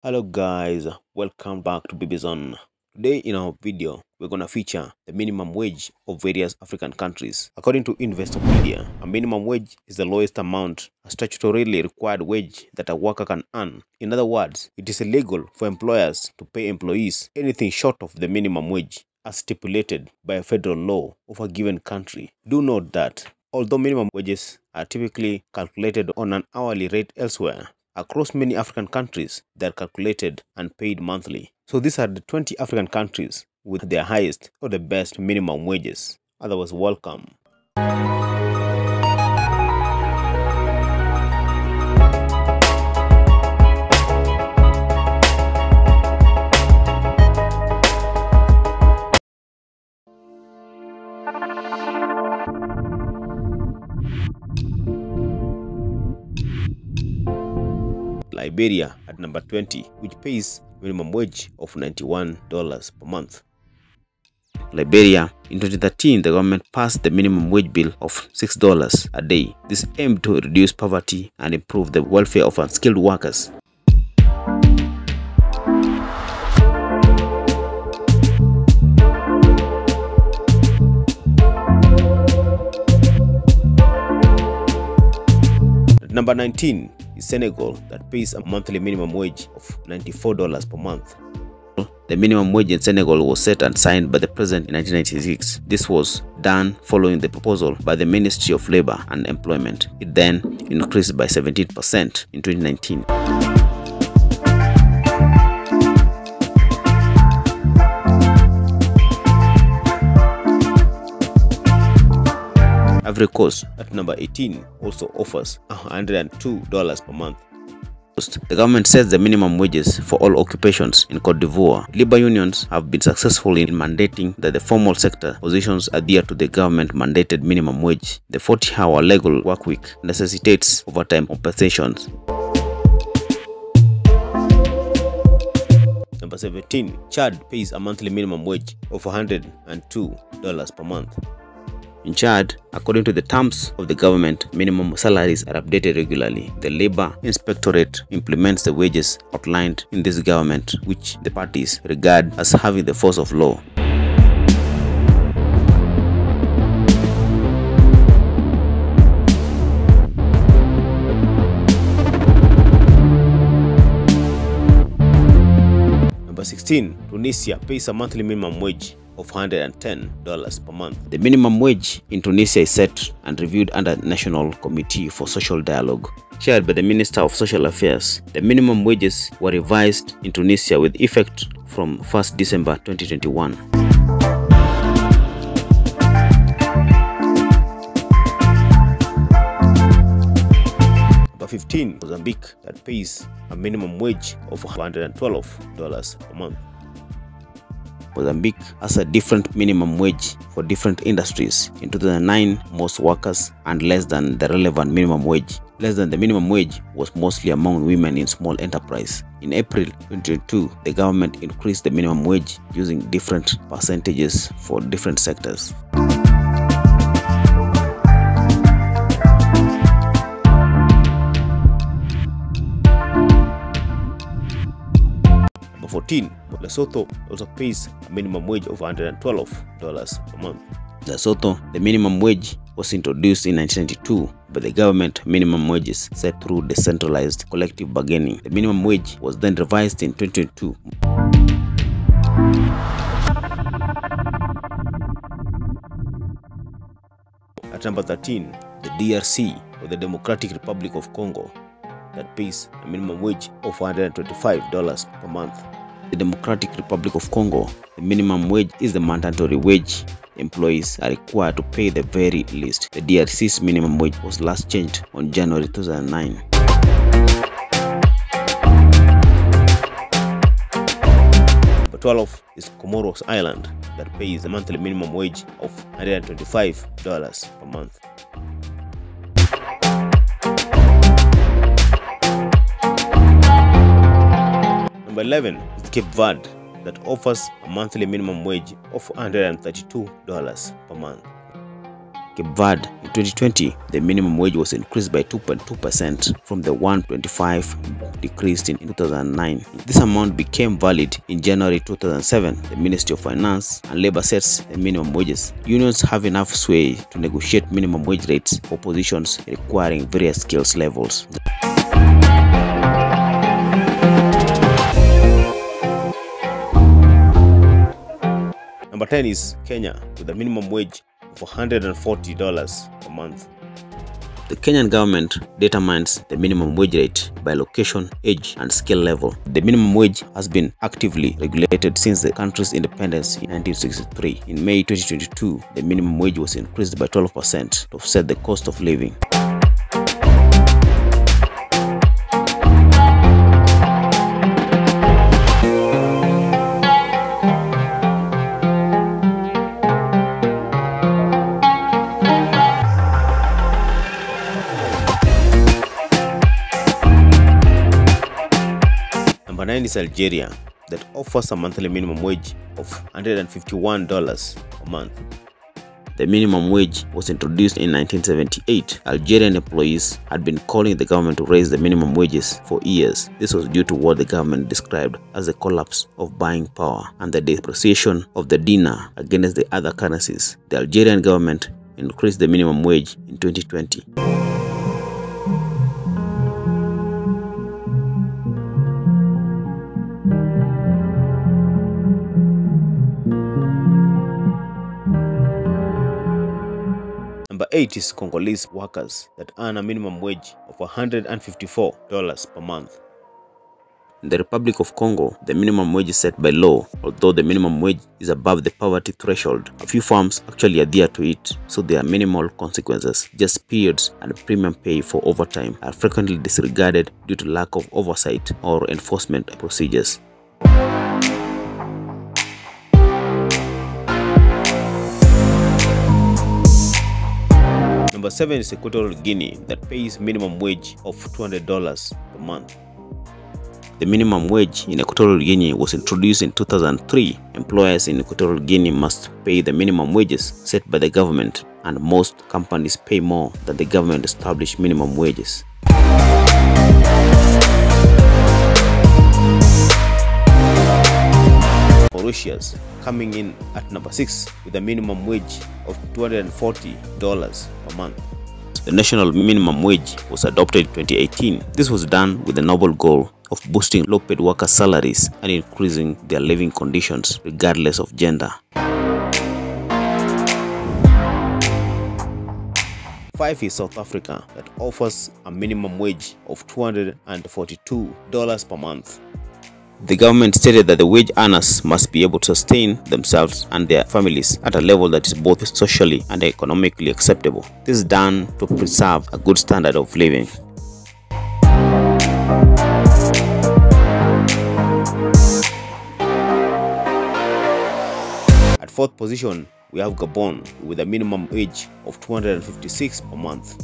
Hello guys, welcome back to BB Zone. Today in our video, we're gonna feature the minimum wage of various African countries. According to Investopedia, a minimum wage is the lowest amount, a statutorily required wage that a worker can earn. In other words, it is illegal for employers to pay employees anything short of the minimum wage as stipulated by a federal law of a given country. Do note that although minimum wages are typically calculated on an hourly rate elsewhere, across many African countries, they are calculated and paid monthly. So these are the 20 African countries with their highest or the best minimum wages. Otherwise, welcome. Liberia at number 20, which pays minimum wage of $91 per month. Liberia, in 2013, the government passed the minimum wage bill of $6 a day. This aimed to reduce poverty and improve the welfare of unskilled workers. At number 19 is Senegal, that pays a monthly minimum wage of $94 per month. The minimum wage in Senegal was set and signed by the president in 1996. This was done following the proposal by the Ministry of Labor and Employment. It then increased by 17% in 2019. Ivory Coast at number 18 also offers $102 per month. The government sets the minimum wages for all occupations in Cote d'Ivoire. Labor unions have been successful in mandating that the formal sector positions adhere to the government-mandated minimum wage. The 40-hour legal work week necessitates overtime compensations. Number 17, Chad pays a monthly minimum wage of $102 per month. In Chad, according to the terms of the government, minimum salaries are updated regularly. The Labor Inspectorate implements the wages outlined in this government, which the parties regard as having the force of law. Number 16, Tunisia pays a monthly minimum wage of $110 per month. The minimum wage in Tunisia is set and reviewed under the National Committee for Social Dialogue, chaired by the Minister of Social Affairs. The minimum wages were revised in Tunisia with effect from 1st December 2021. Number 15, Mozambique, that pays a minimum wage of $112 per month. Mozambique has a different minimum wage for different industries. In 2009, most workers earned less than the relevant minimum wage. Less than the minimum wage was mostly among women in small enterprise. In April 2022, the government increased the minimum wage using different percentages for different sectors. Number 14, Lesotho also pays a minimum wage of $112 per month. Lesotho, the minimum wage was introduced in 1992 by the government minimum wages set through decentralized collective bargaining. The minimum wage was then revised in 2022. At number 13, the DRC, or the Democratic Republic of Congo, that pays a minimum wage of $125 per month. The Democratic Republic of Congo, the minimum wage is the mandatory wage employees are required to pay the very least. The DRC's minimum wage was last changed on January 2009. Number 12 is Comoros Island, that pays a monthly minimum wage of $125 per month. Number 11 is Cape Verde, that offers a monthly minimum wage of $132 per month. Cape Verde, in 2020, the minimum wage was increased by 2.2% from the 125 decreased in 2009. This amount became valid in January 2007. The Ministry of Finance and Labor sets the minimum wages. Unions have enough sway to negotiate minimum wage rates for positions requiring various skills levels. Number 10 is Kenya, with a minimum wage of $140 per month. The Kenyan government determines the minimum wage rate by location, age, and skill level. The minimum wage has been actively regulated since the country's independence in 1963. In May 2022, the minimum wage was increased by 12% to offset the cost of living. Number 9 is Algeria, that offers a monthly minimum wage of $151 a month. The minimum wage was introduced in 1978. Algerian employees had been calling the government to raise the minimum wages for years. This was due to what the government described as the collapse of buying power and the depreciation of the dinar against the other currencies. The Algerian government increased the minimum wage in 2020. Number 8 is Congolese workers that earn a minimum wage of $154 per month. In the Republic of Congo, the minimum wage is set by law. Although the minimum wage is above the poverty threshold, a few firms actually adhere to it, so there are minimal consequences. Just periods and premium pay for overtime are frequently disregarded due to lack of oversight or enforcement procedures. Number 7 is Equatorial Guinea, that pays minimum wage of $200 per month. The minimum wage in Equatorial Guinea was introduced in 2003. Employers in Equatorial Guinea must pay the minimum wages set by the government, and most companies pay more than the government established minimum wages. Mauritius, coming in at number 6 with a minimum wage of $240 per month. The national minimum wage was adopted in 2018. This was done with the noble goal of boosting low-paid workers' salaries and increasing their living conditions regardless of gender. 5 is South Africa, that offers a minimum wage of $242 per month. The government stated that the wage earners must be able to sustain themselves and their families at a level that is both socially and economically acceptable. This is done to preserve a good standard of living. At 4th position, we have Gabon with a minimum wage of $256 per month.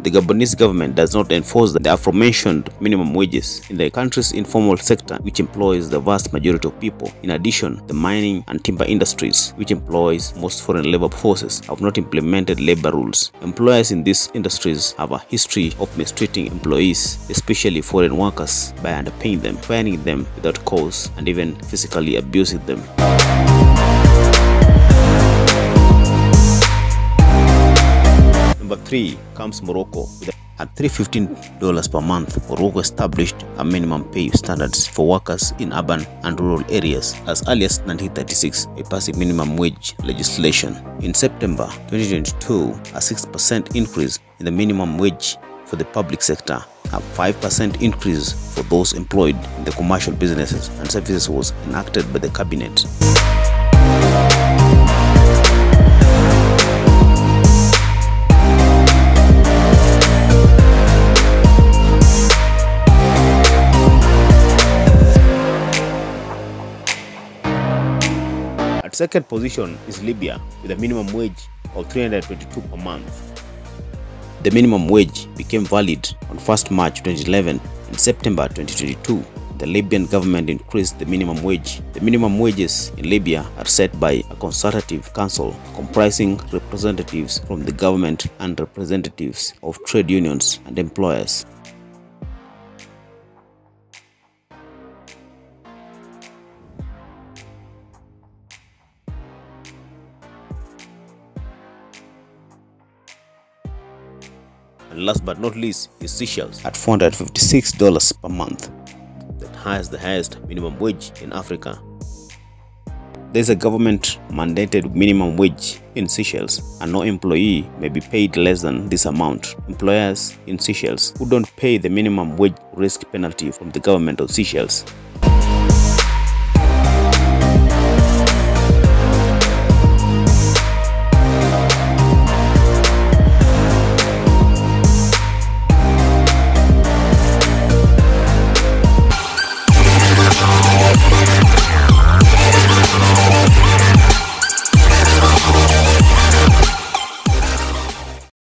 The Gabonese government does not enforce the aforementioned minimum wages in the country's informal sector, which employs the vast majority of people. In addition, the mining and timber industries, which employs most foreign labor forces, have not implemented labor rules. Employers in these industries have a history of mistreating employees, especially foreign workers, by underpaying them, firing them without cause, and even physically abusing them. Number 3 comes Morocco. At $315 per month, Morocco established a minimum pay standards for workers in urban and rural areas. As early as 1936, it passed minimum wage legislation. In September 2022, a 6% increase in the minimum wage for the public sector, a 5% increase for those employed in the commercial businesses and services was enacted by the cabinet. At 2nd position is Libya with a minimum wage of $322 per month. The minimum wage became valid on 1st March 2011. In September 2022, the Libyan government increased the minimum wage. The minimum wages in Libya are set by a consultative council comprising representatives from the government and representatives of trade unions and employers. And last but not least is Seychelles at $456 per month. That has the highest minimum wage in Africa. There is a government-mandated minimum wage in Seychelles, and no employee may be paid less than this amount. Employers in Seychelles who don't pay the minimum wage risk penalty from the government of Seychelles.